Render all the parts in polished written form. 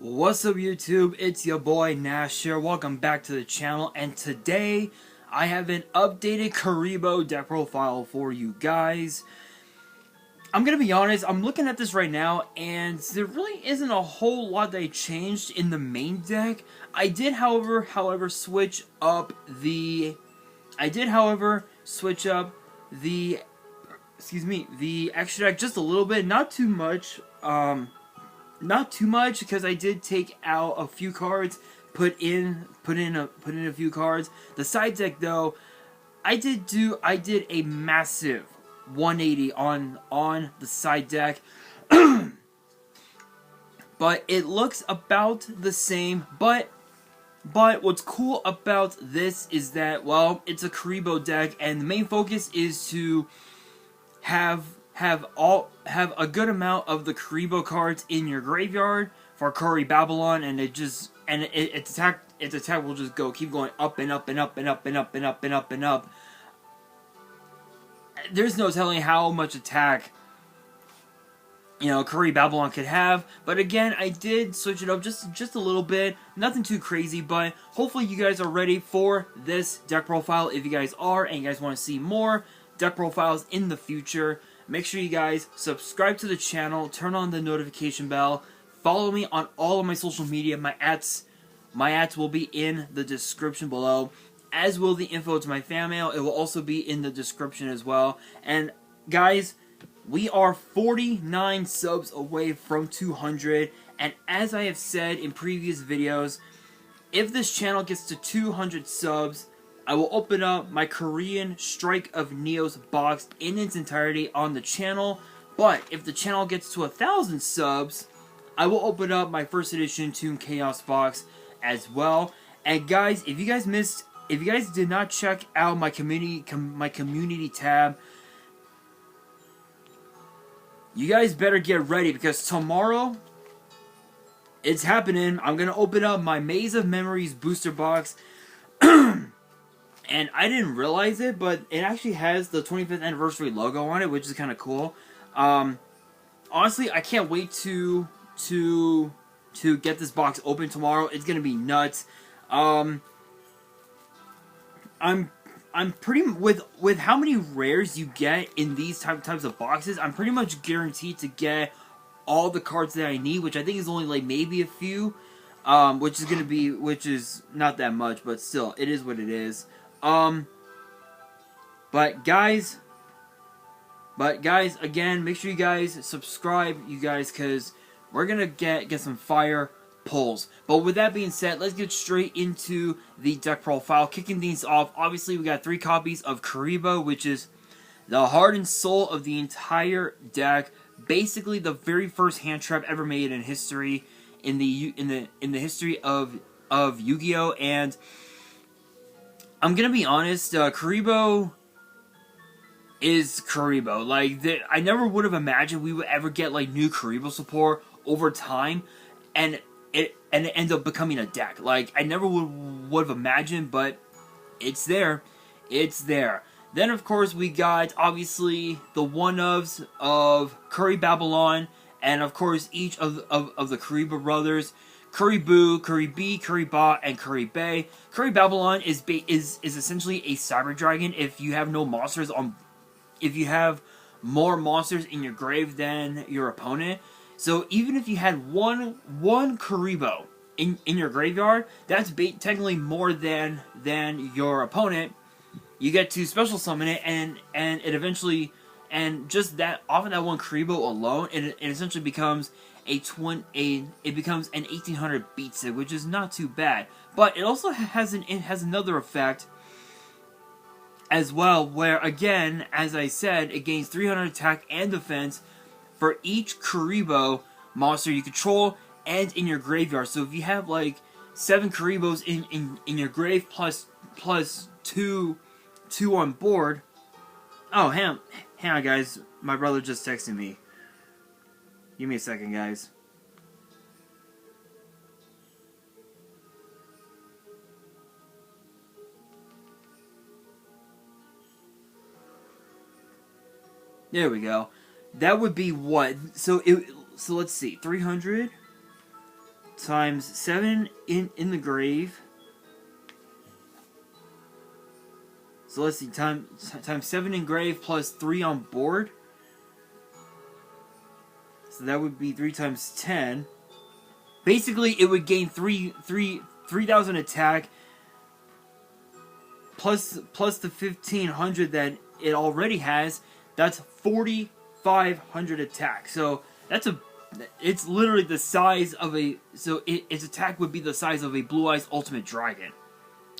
What's up YouTube, it's your boy Nash here, welcome back to the channel, and today I have an updated Kuriboh deck profile for you guys. I'm gonna be honest, I'm looking at this right now, and there really isn't a whole lot that I changed in the main deck. I did however switch up the the extra deck just a little bit, not too much. Not too much, because I did take out a few cards, put in a few cards. The side deck though, I did a massive 180 on the side deck. But it looks about the same, but what's cool about this is that, well, it's a Kuriboh deck, and the main focus is to have a good amount of the Kuriboh cards in your graveyard for Babylon, and its attack will just keep going up and up and up and up and up and up and up and up. There's no telling how much attack Babylon could have, but again, I did switch it up just a little bit, nothing too crazy, but hopefully you guys are ready for this deck profile. If you guys are, and you guys want to see more deck profiles in the future, make sure you guys subscribe to the channel, turn on the notification bell, follow me on all of my social media. My ads will be in the description below, as will the info to my fan mail. It will also be in the description as well. And guys, we are 49 subs away from 200, and as I have said in previous videos, if this channel gets to 200 subs, I will open up my Korean Strike of Neos box in its entirety on the channel. But if the channel gets to 1,000 subs, I will open up my first edition Toon Chaos box as well. And guys, if you guys did not check out my community tab, you guys better get ready, because tomorrow it's happening. I'm gonna open up my Maze of Memories booster box. And I didn't realize it, but it actually has the 25th anniversary logo on it, which is kind of cool. Honestly, I can't wait to get this box open tomorrow. It's gonna be nuts. I'm pretty, with how many rares you get in these types of boxes, I'm pretty much guaranteed to get all the cards that I need, which I think is only like maybe a few, which is not that much, but still, it is what it is. But guys, again, make sure you guys subscribe, you guys, because we're gonna get some fire pulls. But with that being said, let's get straight into the deck profile. Kicking things off, obviously we got 3 copies of Kuriboh, which is the heart and soul of the entire deck. Basically, the very first hand trap ever made in history, in the history of Yu-Gi-Oh, and I'm gonna be honest, Kuriboh is Kuriboh. Like, I never would have imagined we would ever get like new Kuriboh support over time, and it ends up becoming a deck. Like, I never would have imagined, but it's there. It's there. Then, of course, we got, obviously, the one-ofs of Babylon, and, of course, each of the Kuriboh brothers. Kuriboh, Kuriboh, Kuriboh, and Kuriboh. Babylon is essentially a cyber dragon. If you have no monsters if you have more monsters in your grave than your opponent, so even if you had one Kuriboh in your graveyard, that's technically more than your opponent. You get to special summon it, and it eventually, and just that, off of that one Kuriboh alone, it essentially becomes it becomes an 1800 beat set, which is not too bad. But it also has another effect as well, where, again, as I said, it gains 300 attack and defense for each Kuriboh monster you control and in your graveyard. So if you have like 7 Kuribohs in your grave plus 2 on board. Oh, hang on, guys. My brother just texted me. Give me a second, guys. There we go. That would be what? So let's see. 300 times 7 in the grave. So let's see, times 7 in grave plus 3 on board. So that would be 3 times 10. Basically, it would gain 3,000 attack plus the 1,500 that it already has. That's 4,500 attack. So it's literally the size of a. So its attack would be the size of a Blue Eyes Ultimate Dragon.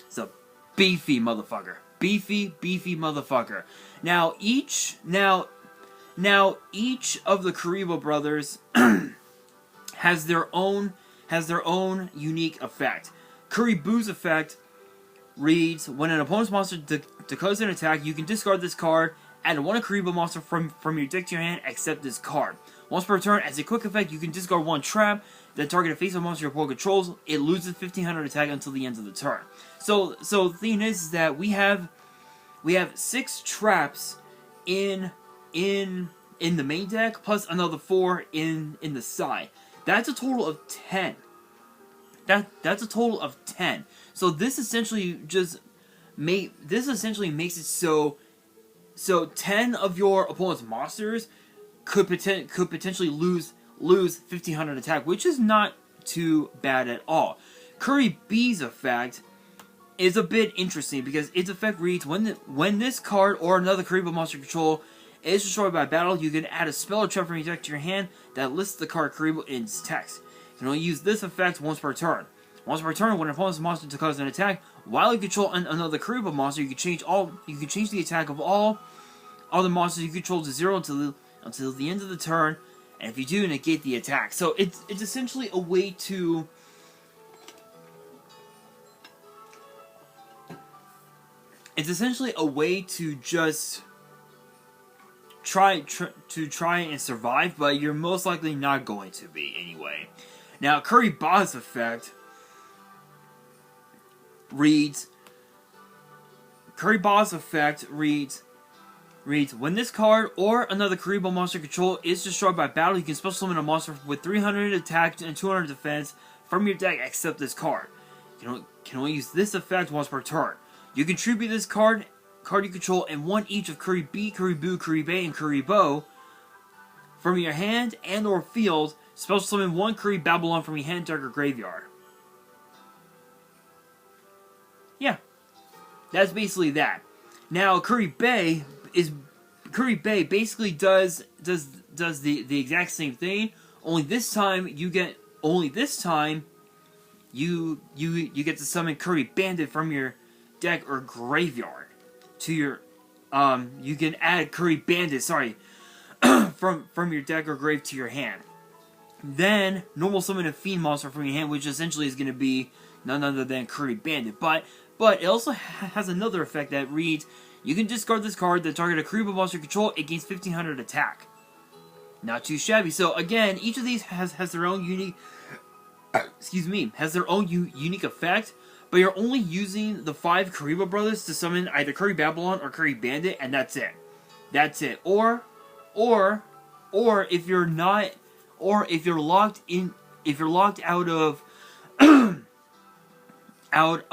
It's a beefy motherfucker. Beefy motherfucker. Now each of the Kuriboh brothers has their own unique effect. Kuriboh's effect reads: when an opponent's monster declares an attack, you can discard this card, add 1 Kuriboh monster from your deck to your hand, except this card. Once per turn, as a quick effect, you can discard 1 trap that target a face-up monster your opponent controls. It loses 1,500 attack until the end of the turn. So the thing is that we have 6 traps in the main deck, plus another 4 in the side. That's a total of 10. That's a total of 10. So this essentially makes it so 10 of your opponent's monsters could potentially lose 1,500 attack, which is not too bad at all. Kuriboh's effect is a bit interesting because its effect reads: when this card or another Kuriboh monster control is destroyed by battle, you can add a spell or trap from your deck to your hand that lists the card Kuriboh in its text. You can only use this effect once per turn. Once per turn, when an opponent's monster declares an attack, while you control another Kuriboh monster, you can change the attack of all the monsters you control to 0 until the end of the turn, and if you do, negate the attack. So it's essentially a way to just try and survive, but you're most likely not going to be anyway. Now, Kuriboh's effect reads: when this card or another Kuriboh monster control is destroyed by battle, you can special summon a monster with 300 attack and 200 defense from your deck, except this card. You can only use this effect once per turn. You contribute this card you control and 1 each of Kuriboh, Kuriboh, and Kuriboh from your hand and or field. Special summon 1 Babylon from your hand, deck, or graveyard. Yeah, that's basically that. Now, Kuriboh basically does the exact same thing. Only this time you get to summon Curry Bandit from your deck or graveyard to your you can add Curry Bandit, from your deck or grave to your hand. Then normal summon a fiend monster from your hand, which essentially is going to be none other than Curry Bandit. But it also has another effect that reads: you can discard this card that target a Kuriboh monster control. It gains 1,500 attack. Not too shabby. So again, each of these has their own unique unique effect. But you're only using the 5 Kuriboh brothers to summon either Curry Babylon or Curry Bandit, and that's it. That's it. Or if you're not, or if you're locked out of out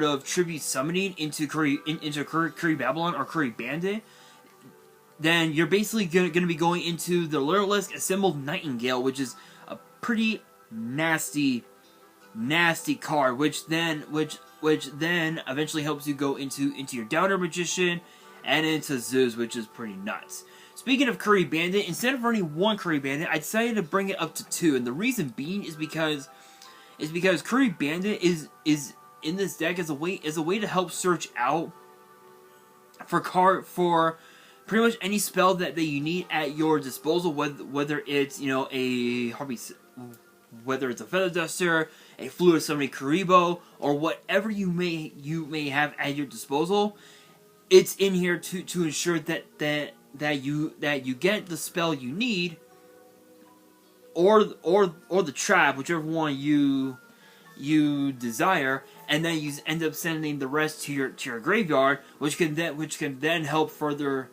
of tribute summoning into Curry Babylon or Curry Bandit, then you're basically going to be going into the Lurelisk Assembled Nightingale, which is a pretty nasty card, which then eventually helps you go into your Doubter Magician and into Zeus, which is pretty nuts. Speaking of Curry Bandit, instead of running 1 Curry Bandit, I decided to bring it up to 2, and the reason being is because Curry Bandit is in this deck as a way to help search out for pretty much any spell that you need at your disposal, whether it's whether it's a Feather Duster, a Fluid Summoning Kuriboh, or whatever you may have at your disposal. It's in here to ensure that you get the spell you need, or the trap, whichever one you desire, and then you end up sending the rest to your graveyard, which can then help further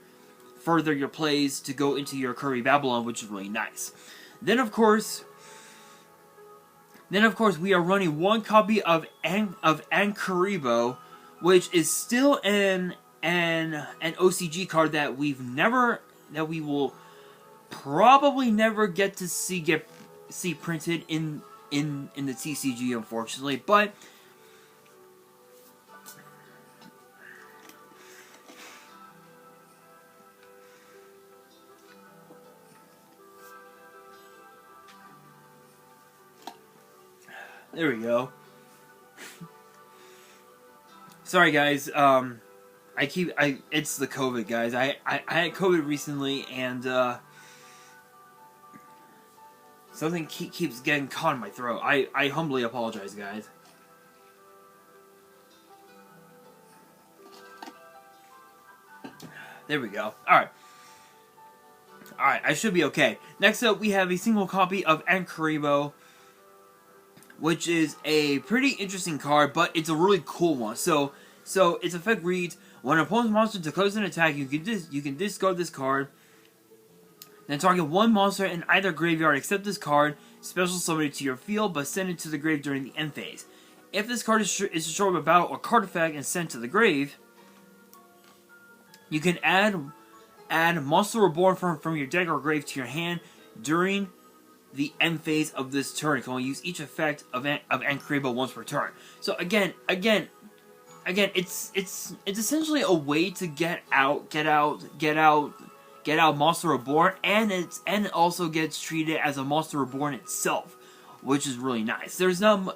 your plays to go into your Curry Babylon, which is really nice. Then of course Then, of course, we are running one copy of Kuriboh, which is still an OCG card that we will probably never get to see printed in the TCG, unfortunately. But there we go. Sorry, guys. It's the COVID, guys. I had COVID recently, and something keeps getting caught in my throat. I humbly apologize, guys. There we go. Alright. Alright, I should be okay. Next up, we have a single copy of Kuriboh, which is a pretty interesting card, but it's a really cool one. So its effect reads: when an opponent's monster declares an attack, you can discard this card. Then target one monster in either graveyard except this card, special summon it to your field, but send it to the grave during the end phase. If this card is destroyed by battle or card effect and sent to the grave, you can add Monster Reborn from your deck or grave to your hand during the end phase of this turn. You can only use each effect of Kuriboh once per turn. So again, it's essentially a way to get out Monster Reborn, and it also gets treated as a Monster Reborn itself, which is really nice. There's not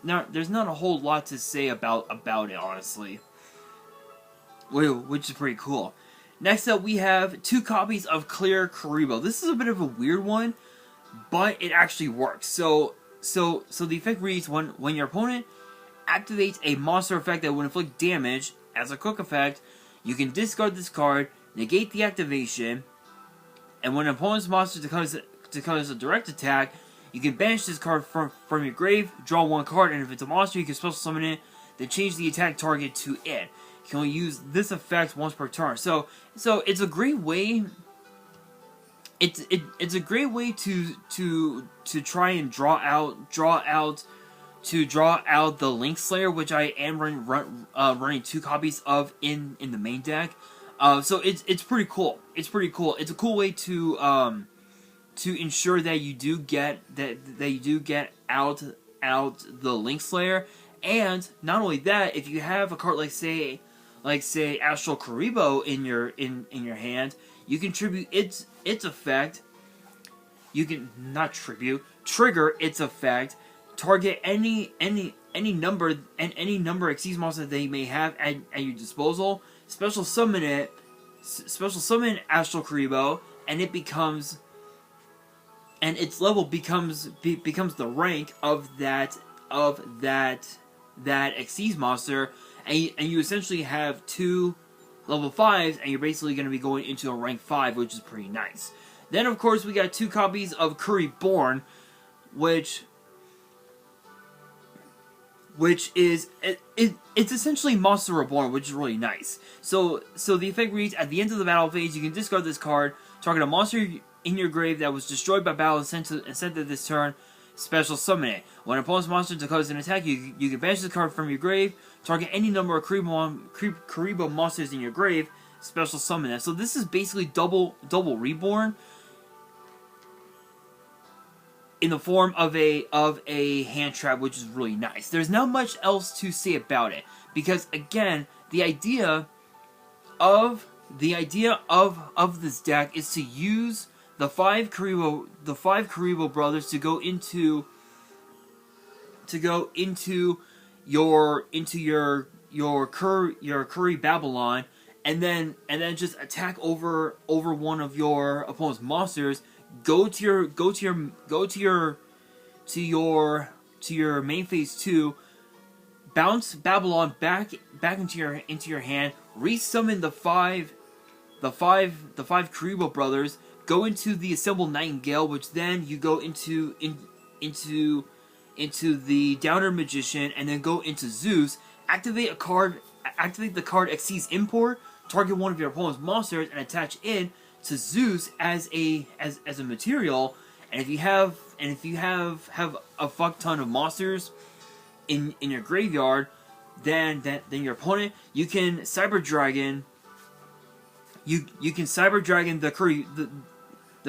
a whole lot to say about it, honestly, which is pretty cool. Next up, we have 2 copies of Clear Kuriboh. This is a bit of a weird one, but it actually works. So the effect reads: when your opponent activates a monster effect that would inflict damage as a quick effect, you can discard this card, negate the activation, and when an opponent's monster declares a direct attack, you can banish this card from your grave, draw 1 card, and if it's a monster, you can special summon it, then change the attack target to it. You can only use this effect once per turn. So it's a great way. It's a great way to try and draw out the Link Slayer, which I am running 2 copies of in the main deck. So it's pretty cool. It's pretty cool. It's a cool way to ensure that you do get out the Link Slayer, and not only that, if you have a card like say Astral Kuriboh in your hand, you can tribute its effect. You can trigger its effect. Target any number Xyz monster they may have at your disposal. Special summon Astral Kuriboh, and its level becomes the rank of that Xyz monster, and you essentially have 2 level 5s, and you're basically going to be going into a rank 5, which is pretty nice. Then, of course, we got 2 copies of Kuriboh, which is it's essentially Monster Reborn, which is really nice. So the effect reads: at the end of the battle phase, you can discard this card, target a monster in your grave that was destroyed by battle and sent to this turn, special summon it. When an opponent's monster declares an attack, you can banish this card from your grave, target any number of Kuriboh monsters in your grave, special summon it. So this is basically double reborn in the form of a hand trap, which is really nice. There's not much else to say about it, because again, the idea of this deck is to use the 5 Kuriboh brothers to go into your Curry Babylon, and then just attack over one of your opponent's monsters. Go to your main phase 2, bounce Babylon back into your hand, resummon the five Kuriboh brothers, go into the assembled Nightingale, which then you go into the Downer Magician, and then go into Zeus, activate the card Xyz Import, target one of your opponent's monsters, and attach it to Zeus as a material, And if you have have a fuck ton of monsters in your graveyard, then your opponent, you can Cyber Dragon. You can Cyber Dragon the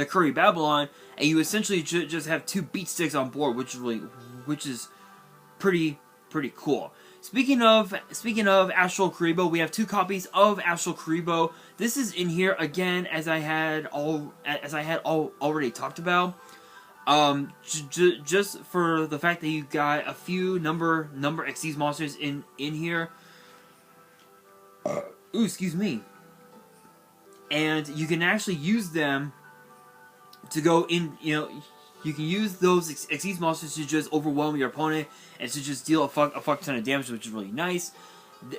Curry Babylon, and you essentially just have 2 beat sticks on board, which is pretty cool. Speaking of Astral Kuriboh, we have 2 copies of Astral Kuriboh. This is in here again, as I had already talked about. Just for the fact that you got a few number Xyz monsters in here. Ooh, excuse me. And you can actually use them to go in, you can use those Xyz monsters to just overwhelm your opponent and to just deal a fuck ton of damage, which is really nice.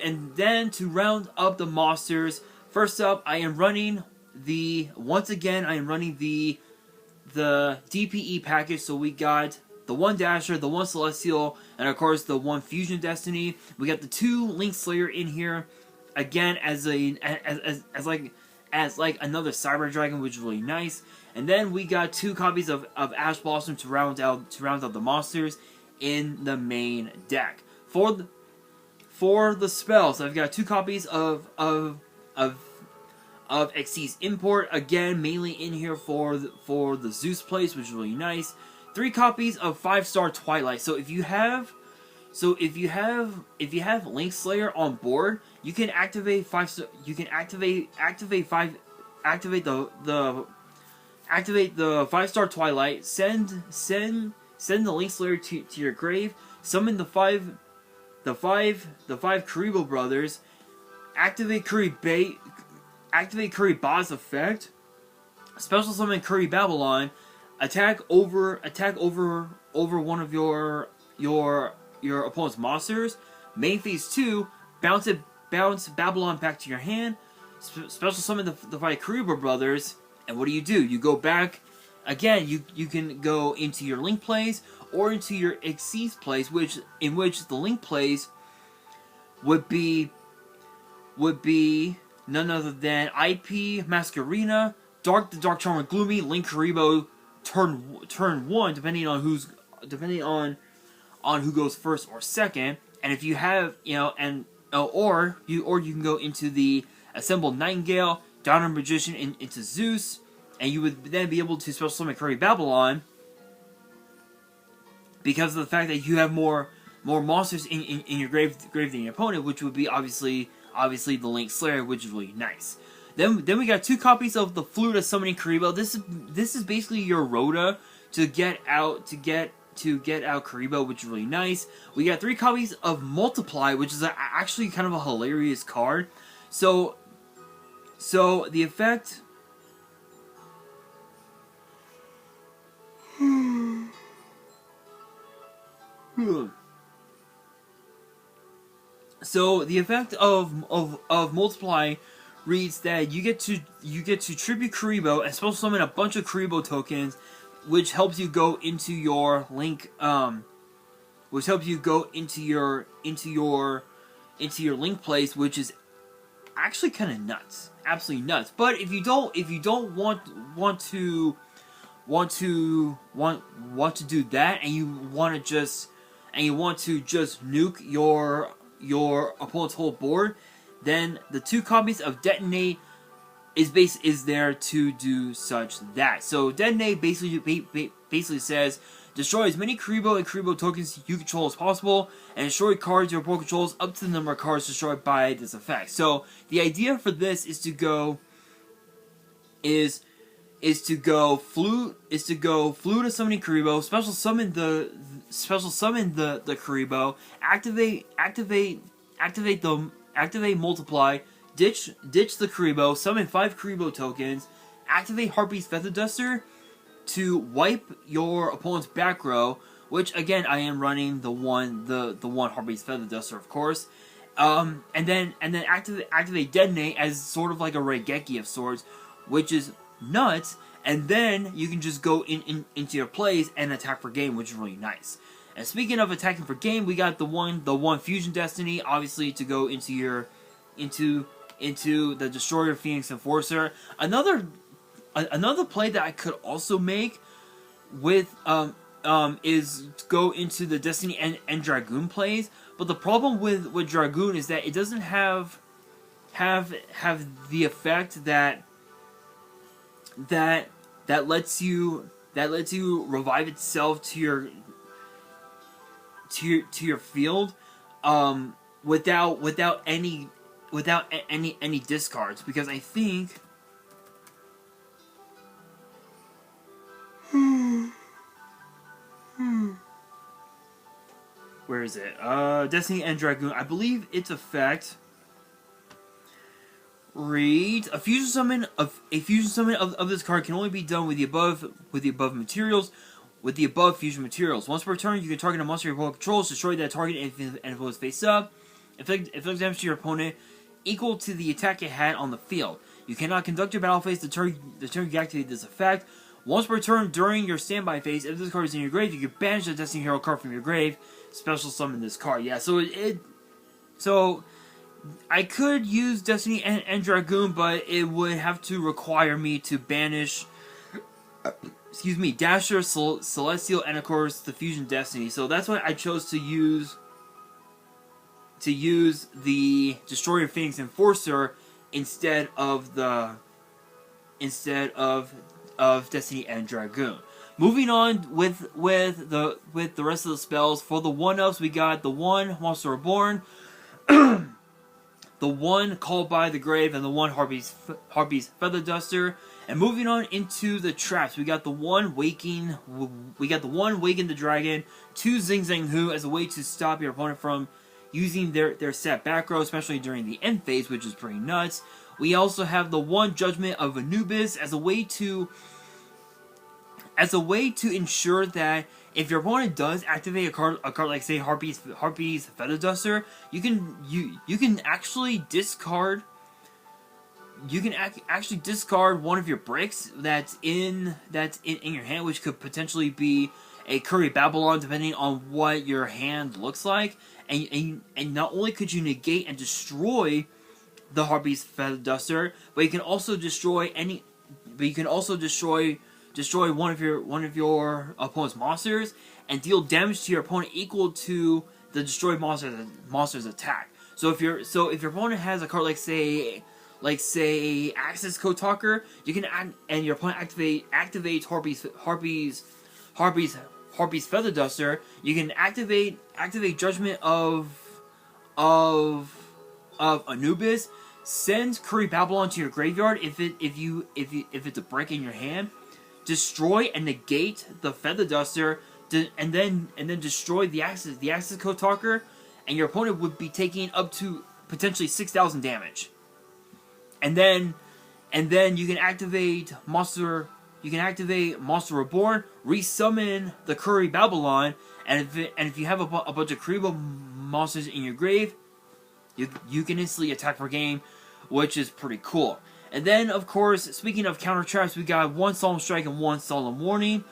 And then to round up the monsters, first up, once again I am running the DPE package. So we got the 1 Dasher, the 1 Celestial, and of course the 1 Fusion Destiny. We got the 2 Link Slayer in here again as like another Cyber Dragon, which is really nice. And then we got 2 copies of Ash Blossom to round out the monsters in the main deck. For the spells, I've got 2 copies of Xyz Import, again mainly in here for the Zeus place, which is really nice. 3 copies of 5-star Twilight. So if you have Link Slayer on board, you can activate 5. You can activate the 5-star Twilight. Send the Link Slayer to your grave. Summon the 5 Kuriboh brothers. Activate Kuriboh's effect. Special summon Curry Babylon. Attack over one of your opponent's monsters. Main phase 2. Bounce Babylon back to your hand. Special summon the 5 Kuriboh brothers. And what do? You go back again. You can go into your Link plays or into your Xyz plays, in which the Link plays would be none other than IP Masquerena, the Dark Charmer Gloomy, Link Kuriboh turn 1, depending on who goes first or second. And if you have, or you can go into the Assembled Nightingale, Downer Magician into Zeus, and you would then be able to special summon Curry Babylon because of the fact that you have more monsters in your grave than your opponent, which would be obviously the Link Slayer, which is really nice. Then we got 2 copies of the Flute Summoning Kuriboh. This is basically your Rhoda to get out Kuriboh, which is really nice. We got 3 copies of Multiply, which is actually kind of a hilarious card. So the effect. So the effect of Multiply reads that you get to tribute Kuriboh and special summon a bunch of Kuriboh tokens, which helps you go into your Link Link place, which is actually kind of nuts, absolutely nuts. But if you don't want to do that, and you want to just nuke your opponent's whole board, then the 2 copies of Detonate is there to do such that. So Detonate basically says destroy as many Kuriboh and Kuriboh tokens you control as possible, and destroy cards your opponent controls up to the number of cards destroyed by this effect. So the idea for this is to go flute a summoning Kuriboh, special summon the Kuriboh, activate Multiply, ditch the Kuriboh, summon 5 Kuriboh tokens, activate Harpy's Feather Duster to wipe your opponent's back row, which again I am running the one Harpy's Feather Duster, of course. And then activate Detonate as sort of like a Raigeki of sorts, which is nuts. And then you can just go into your plays and attack for game, which is really nice. And speaking of attacking for game, we got the one Fusion Destiny, obviously to go into the Destroyer Phoenix Enforcer. Another play that I could also make is go into the Destiny and Dragoon plays. But the problem with Dragoon is that it doesn't have the effect that lets you revive itself to your field without any discards, because I think where is it? Destiny and Dragoon. I believe its effect reads a fusion summon of this card can only be done with the above materials. With the above fusion materials. Once per turn, you can target a monster your opponent controls, destroy that target, and if it was face up, inflict damage to your opponent equal to the attack it had on the field. You cannot conduct your battle phase the turn you activate this effect. Once per turn during your standby phase, if this card is in your grave, you can banish the Destiny Hero card from your grave. Special summon this card. Yeah, so so I could use Destiny and Dragoon, but it would have to require me to banish, Dasher, Celestial, and of course the Fusion Destiny. So that's why I chose to use the Destroyer Phoenix Enforcer instead of Destiny and Dragoon. Moving on with the rest of the spells. For the 1-ups, we got the 1 Monster Reborn, the 1 Called by the Grave, and the 1 Harpy's Feather Duster. And moving on into the traps, we got the 1 Waking the Dragon, 2 Zing Zang Hu as a way to stop your opponent from using their set back row, especially during the end phase, which is pretty nuts. We also have the 1 Judgment of Anubis as a way to ensure that if your opponent does activate a card like say Harpy's Feather Duster, you can actually discard. You can actually discard one of your bricks that's in your hand, which could potentially be a Curry Babylon, depending on what your hand looks like. And not only could you negate and destroy the Harpy's Feather Duster, but you can also destroy one of your opponent's monsters and deal damage to your opponent equal to the destroyed monster's attack. So if your opponent has a card like say Axis Code Talker, you can and your opponent activates Harpy's Feather Duster, you can activate Judgment of Anubis, send Curry Babylon to your graveyard if it's a brick in your hand, destroy and negate the Feather Duster, and then destroy the Axis Code Talker, and your opponent would be taking up to potentially 6,000 damage. And then you can activate Monster Reborn, resummon the Curry Babylon, and if you have a bunch of Kuriboh monsters in your grave, you can instantly attack for game, which is pretty cool. And then, of course, speaking of counter traps, we got 1 Solemn Strike and 1 Solemn Warning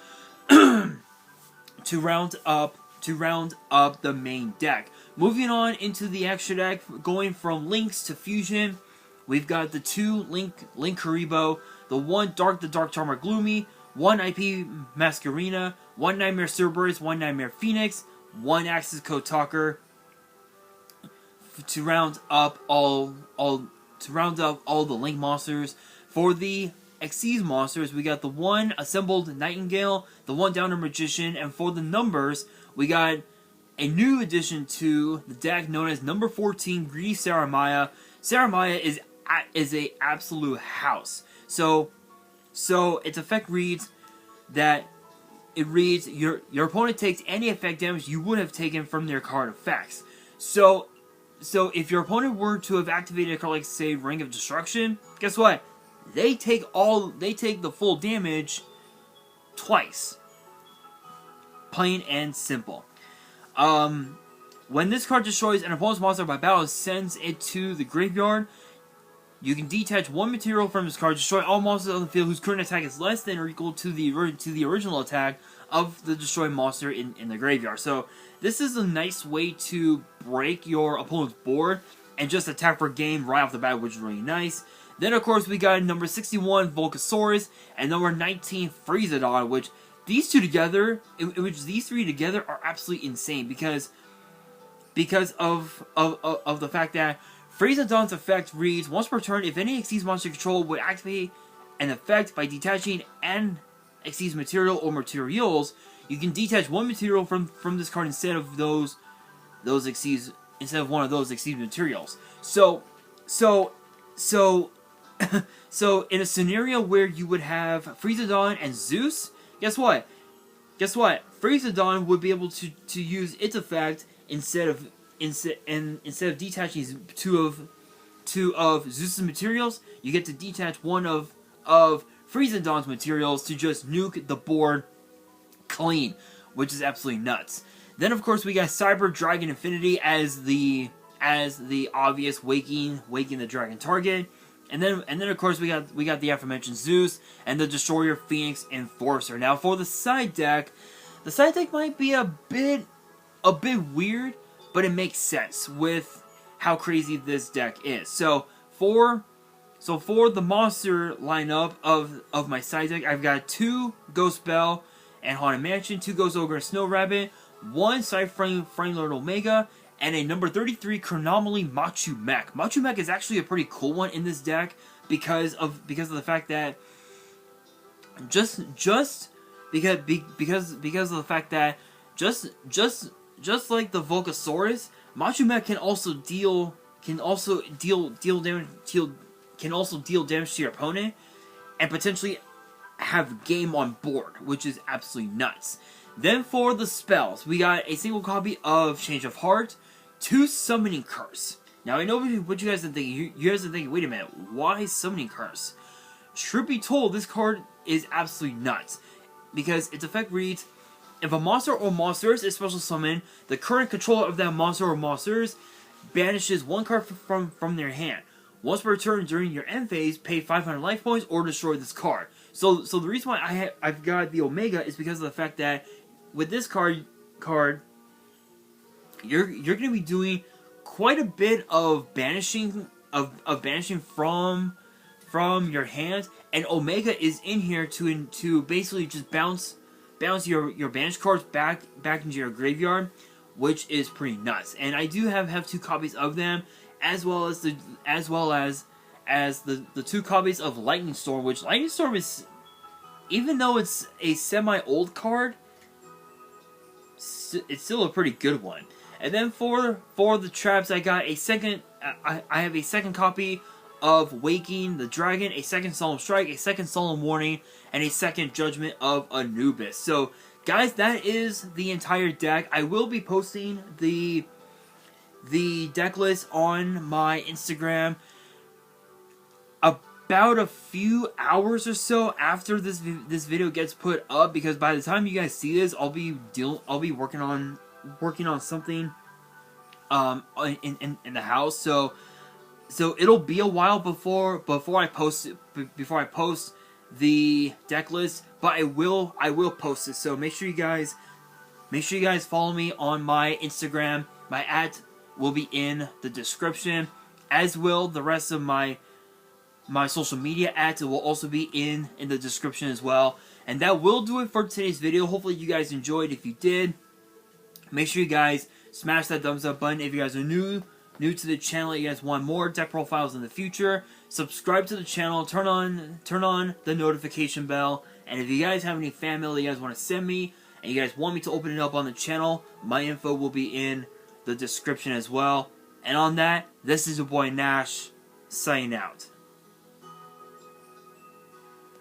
to round up the main deck. Moving on into the extra deck, going from Links to Fusion, we've got the 2 Link Kuriboh, the 1 the Dark Charmer Gloomy, 1 IP Masquerena, 1 Nightmare Cerberus, 1 Nightmare Phoenix, 1 Axis Code Talker to round up all the Link monsters. For the Xyz monsters, we got the 1 Assembled Nightingale, the 1 Downer Magician, and for the numbers, we got a new addition to the deck known as number 14, Greedy Saramaya. Saramaya is a absolute house. So its effect reads that your opponent takes any effect damage you would have taken from their card effects. So if your opponent were to have activated a card like say Ring of Destruction, guess what? They take the full damage twice. Plain and simple. When this card destroys an opponent's monster by battle, sends it to the graveyard. You can detach 1 material from this card, destroy all monsters on the field whose current attack is less than or equal to the original attack of the destroyed monster in the graveyard. So this is a nice way to break your opponent's board and just attack for game right off the bat, which is really nice. Then, of course, we got number 61, Volcasaurus, and number 19, Freezodon, which these three together are absolutely insane because of the fact that Freezodon's effect reads, once per turn, if any Xyz monster control would activate an effect by detaching an Xyz material or materials, you can detach one material from this card instead of those Xyz, instead of one of those Xyz materials. So in a scenario where you would have Freezodon and Zeus, guess what? Freezodon would be able to use its effect instead of detaching two of Zeus's materials. You get to detach one of Freezodon's materials to just nuke the board clean, which is absolutely nuts. Then of course we got Cyber Dragon Infinity as the obvious waking the dragon target. And then of course we got the aforementioned Zeus and the Destroyer Phoenix Enforcer. Now for the side deck might be a bit weird, but it makes sense with how crazy this deck is. So for the monster lineup of my side deck, I've got 2 Ghost Bell and Haunted Mansion, 2 Ghost Ogre and Snow Rabbit, 1 Side Frame Lord Omega, and a number 33 Chronomaly Machu Mech. Machu Mech is actually a pretty cool one in this deck because of the fact that just like the Volcasaurus, Machu Mech can also deal damage to your opponent and potentially have game on board, which is absolutely nuts. Then for the spells, we got a single copy of Change of Heart, 2 Summoning Curse. Now I know what you guys are thinking. You guys are thinking, wait a minute, why Summoning Curse? Truth be told, this card is absolutely nuts because its effect reads, if a monster or monsters is special summoned, the current controller of that monster or monsters banishes 1 card from their hand. Once per turn during your end phase, pay 500 life points or destroy this card. So the reason why I've got the Omega is because of the fact that with this card, you're going to be doing quite a bit of banishing from your hand, and Omega is in here to basically just bounce your banished cards back into your graveyard, which is pretty nuts. And I do have 2 copies of them, as well as the 2 copies of Lightning Storm, which Lightning Storm is, even though it's a semi-old card, it's still a pretty good one. And then for the traps, I got a second. I have a second copy of Waking the Dragon, a second Solemn Strike, a second Solemn Warning, and a second Judgment of Anubis. So, guys, that is the entire deck. I will be posting the deck list on my Instagram about a few hours or so after this video gets put up, because by the time you guys see this, I'll be working on something in the house. So it'll be a while before I post the deck list, but I will post it. So make sure you guys follow me on my Instagram. My @ will be in the description, as will the rest of my social media @ will also be in the description as well. And that will do it for today's video. Hopefully you guys enjoyed. If you did, make sure you guys smash that thumbs up button. If you guys are new to the channel, you guys want more deck profiles in the future, subscribe to the channel, turn on the notification bell. And if you guys have any fan mail that you guys want to send me, and you guys want me to open it up on the channel, my info will be in the description as well. And on that, this is your boy Nash, signing out.